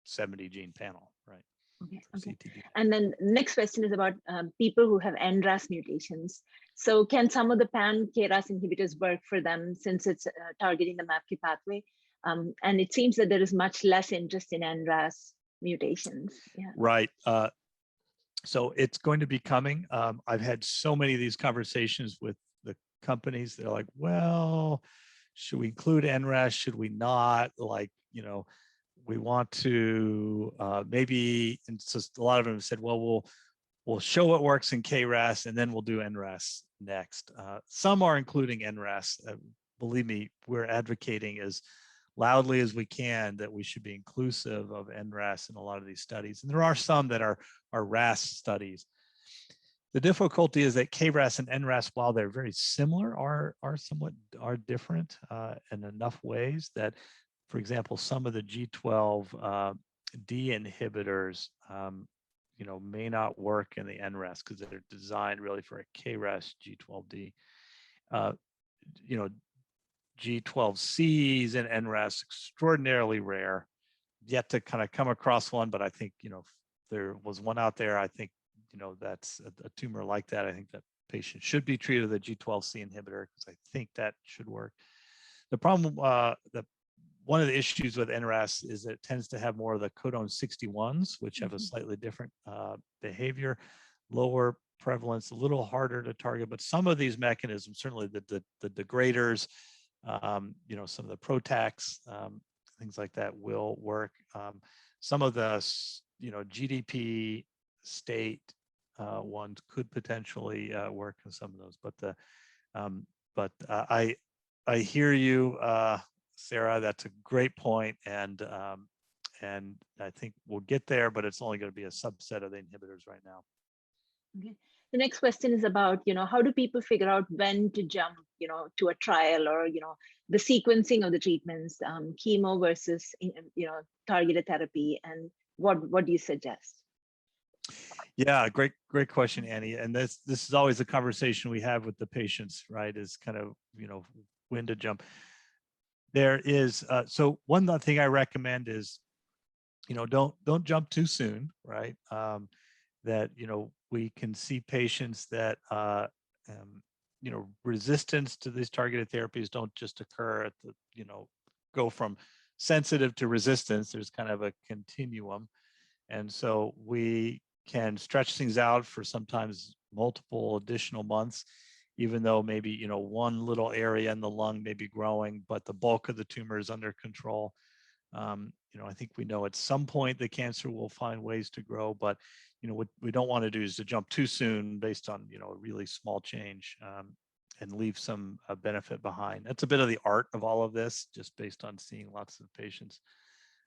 70 gene panel, right? Okay. And then next question is about people who have NRAS mutations. So can some of the pan-KRAS inhibitors work for them since it's targeting the MAPK pathway? And it seems that there is much less interest in NRAS mutations. Yeah. Right. So it's going to be coming. I've had so many of these conversations with the companies. They're like, well, should we include NRAS? Should we not? We want to maybe, and so a lot of them have said, well, we'll show what works in KRAS and then we'll do NRAS next. Some are including NRAS. Believe me, we're advocating as loudly as we can that we should be inclusive of NRAS in a lot of these studies. And there are some that are RAS studies. The difficulty is that KRAS and NRAS, while they're very similar, are somewhat different in enough ways that, for example, some of the G12D inhibitors, may not work in the NRAS because they're designed really for a KRAS G12D. G12Cs and NRAS extraordinarily rare. Yet to kind of come across one, but I think there was one out there. I think that's a tumor like that. I think that patient should be treated with a G12C inhibitor because I think that should work. The problem one of the issues with NRAS is it tends to have more of the codon 61s, which have a slightly different behavior, lower prevalence, a little harder to target. But some of these mechanisms, certainly the degraders, some of the PROTACs, things like that will work. Some of the, GDP state ones could potentially work in some of those. But I hear you, Sarah. That's a great point, and I think we'll get there, but it's only going to be a subset of the inhibitors right now. Okay. The next question is about, how do people figure out when to jump, to a trial, or, the sequencing of the treatments, chemo versus, targeted therapy, and what do you suggest? Yeah, great question, Annie. And this is always a conversation we have with the patients, right? Is kind of, when to jump. There is, so one thing I recommend is, don't jump too soon, right? That, we can see patients that, resistance to these targeted therapies don't just occur at the, go from sensitive to resistance. There's kind of a continuum. And so we can stretch things out for sometimes multiple additional months, even though maybe, one little area in the lung may be growing, but the bulk of the tumor is under control. I think we know at some point the cancer will find ways to grow, but what we don't want to do is to jump too soon based on a really small change and leave some benefit behind. That's a bit of the art of all of this, just based on seeing lots of patients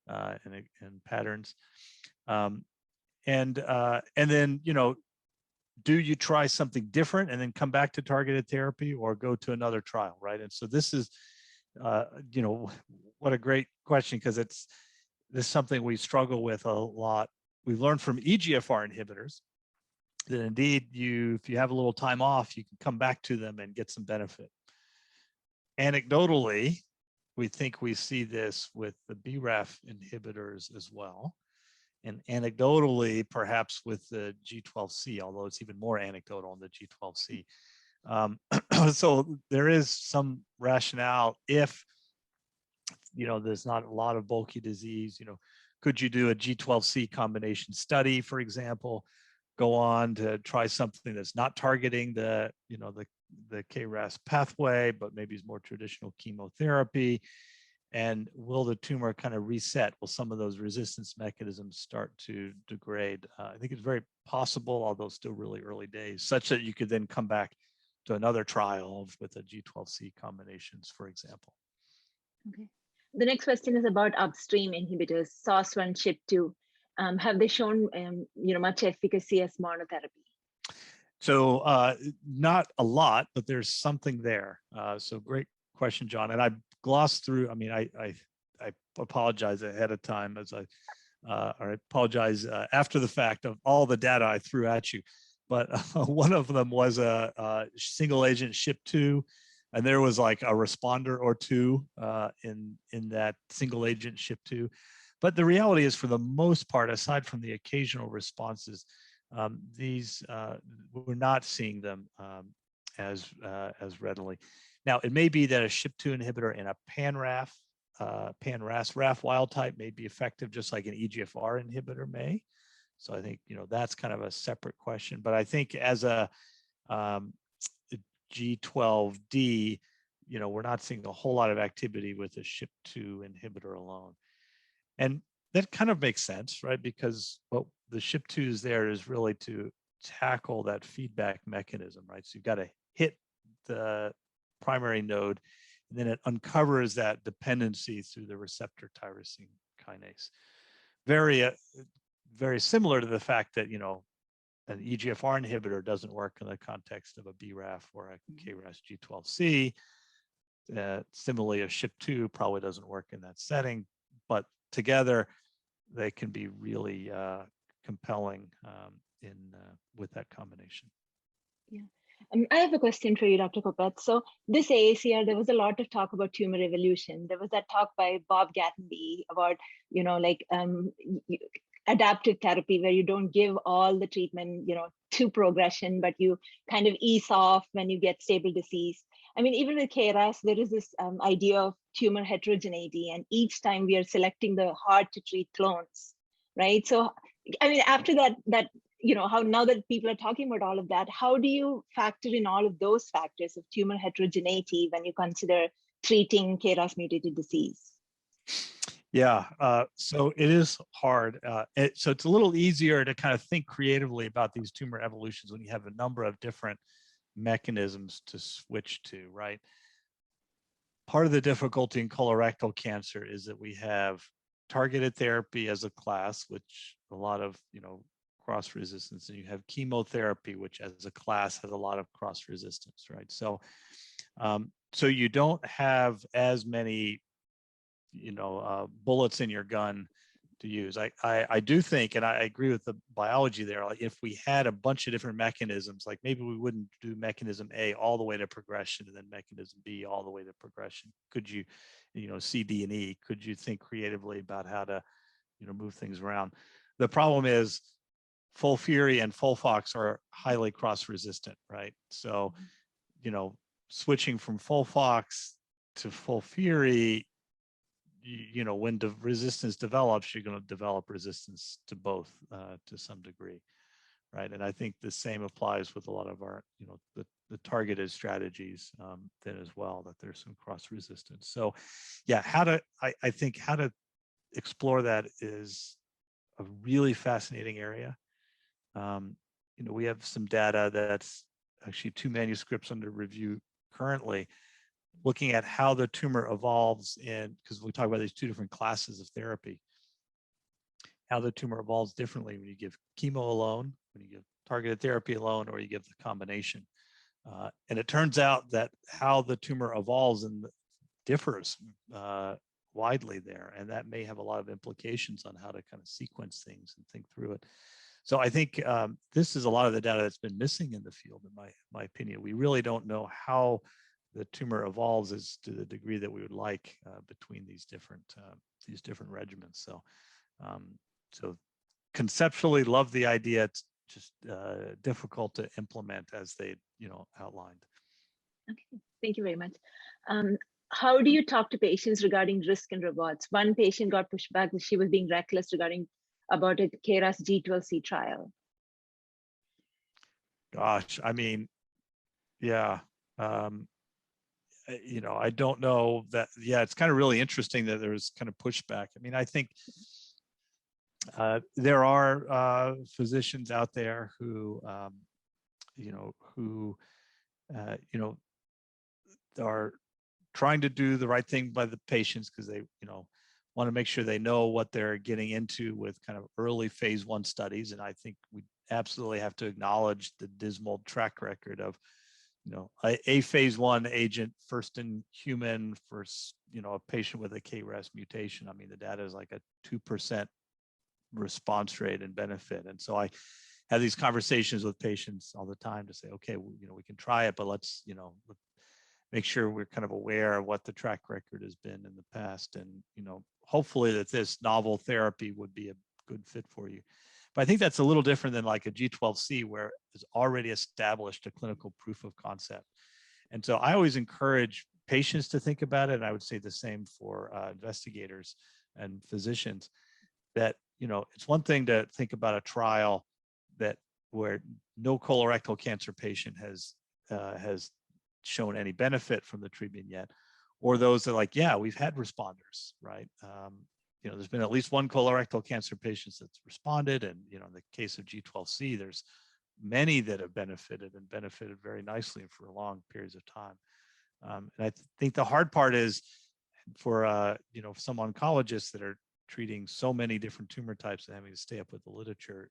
and patterns. And then do you try something different and then come back to targeted therapy, or go to another trial, right? And so this is what a great question, because this is something we struggle with a lot. We've learned from EGFR inhibitors that indeed if you have a little time off, you can come back to them and get some benefit. Anecdotally, we think we see this with the BRAF inhibitors as well. And anecdotally, perhaps with the G12C, although it's even more anecdotal in the G12C. So there is some rationale if, there's not a lot of bulky disease, could you do a G12C combination study, for example, go on to try something that's not targeting the KRAS pathway, but maybe is more traditional chemotherapy? And will the tumor kind of reset? Will some of those resistance mechanisms start to degrade? I think it's very possible, although still really early days, such that you could then come back to another trial with a G12C combinations, for example. Okay. The next question is about upstream inhibitors, SOS1, SHP2. Have they shown, much efficacy as monotherapy? So not a lot, but there's something there. So great question, John. And I glossed through. I mean, I apologize ahead of time, or I apologize after the fact of all the data I threw at you. But one of them was a single agent SHP2, and there was like a responder or two in that single agent SHP2. But the reality is, for the most part, aside from the occasional responses, these we're not seeing them as readily. Now, it may be that a SHP2 inhibitor in a pan-RAS wild type may be effective, just like an EGFR inhibitor may. So I think that's kind of a separate question. But I think as a G12D, we're not seeing a whole lot of activity with a SHP2 inhibitor alone. And that kind of makes sense, right? Because what the SHP2 is there is really to tackle that feedback mechanism, right? So you've got to hit the primary node, and then it uncovers that dependency through the receptor tyrosine kinase. Very, very similar to the fact that, an EGFR inhibitor doesn't work in the context of a BRAF or a KRAS G12C. Similarly, a SHP2 probably doesn't work in that setting, but together they can be really compelling with that combination. Yeah. I have a question for you, Dr. Kopetz. So this AACR, there was a lot of talk about tumor evolution. There was that talk by Bob Gattenby about, adaptive therapy where you don't give all the treatment, to progression, but you kind of ease off when you get stable disease. I mean, even with KRAS, there is this idea of tumor heterogeneity, and each time we are selecting the hard to treat clones, right? So, I mean, after that, how now that people are talking about all of that, how do you factor in all of those factors of tumor heterogeneity when you consider treating KRAS mutated disease? Yeah, so it is hard. So it's a little easier to kind of think creatively about these tumor evolutions when you have a number of different mechanisms to switch to, right? Part of the difficulty in colorectal cancer is that we have targeted therapy as a class, which a lot of, cross resistance, and you have chemotherapy, which as a class has a lot of cross resistance, right? So, so you don't have as many bullets in your gun to use. I do think, and I agree with the biology there, like if we had a bunch of different mechanisms, like maybe we wouldn't do mechanism A all the way to progression and then mechanism B all the way to progression. Could you, C, D, and E, could you think creatively about how to, move things around? The problem is FOLFIRI and FOLFOX are highly cross-resistant, right? So, switching from FOLFOX to FOLFIRI, when the resistance develops, you're going to develop resistance to both to some degree, right? And I think the same applies with a lot of our, the targeted strategies then as well, that there's some cross resistance. So yeah, I think how to explore that is a really fascinating area. We have some data that's actually 2 manuscripts under review currently, looking at how the tumor evolves because we talk about these 2 different classes of therapy, how the tumor evolves differently when you give chemo alone, when you give targeted therapy alone, or you give the combination. And it turns out that how the tumor evolves and differs widely there, and that may have a lot of implications on how to kind of sequence things and think through it. So I think this is a lot of the data that's been missing in the field, in my opinion. We really don't know how the tumor evolves as to the degree that we would like between these different regimens. So, so conceptually, love the idea. It's just difficult to implement as they, outlined. Okay, thank you very much. How do you talk to patients regarding risk and rewards? One patient got pushed back that she was being reckless about a KRAS G12C trial. Gosh, I mean, yeah. I don't know that. Yeah, it's kind of really interesting that there's kind of pushback. I mean, I think there are physicians out there who, are trying to do the right thing by the patients because they, want to make sure they know what they're getting into with kind of early phase 1 studies. And I think we absolutely have to acknowledge the dismal track record of, a phase 1 agent, first in human, first, a patient with a KRAS mutation. I mean, the data is like a 2% response rate and benefit. And so I have these conversations with patients all the time to say, okay, well, we can try it, but let's, make sure we're kind of aware of what the track record has been in the past. And, hopefully that this novel therapy would be a good fit for you. But I think that's a little different than like a G12C, where it's already established a clinical proof of concept. And so I always encourage patients to think about it. And I would say the same for investigators and physicians, that, it's one thing to think about a trial where no colorectal cancer patient has shown any benefit from the treatment yet, or those that like, yeah, we've had responders, right? There's been at least one colorectal cancer patient that's responded. And, in the case of G12C, there's many that have benefited very nicely for long periods of time. And I think the hard part is for, some oncologists that are treating so many different tumor types and having to stay up with the literature,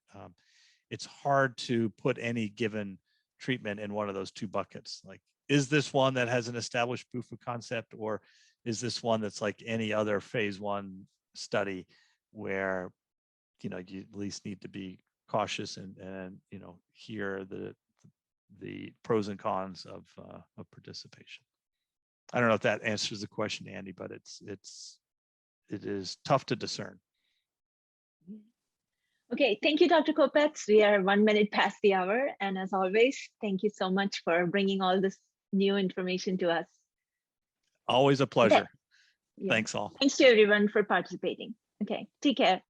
it's hard to put any given treatment in one of those 2 buckets. Like, is this one that has an established proof of concept, or is this one that's like any other phase 1 study where, you at least need to be cautious and hear the pros and cons of participation. I don't know if that answers the question, Andy, but it is tough to discern. Okay, thank you, Dr. Kopetz. We are 1 minute past the hour. And as always, thank you so much for bringing all this new information to us. Always a pleasure. Okay. Yeah. Thanks all. Thanks to everyone for participating. Okay, take care.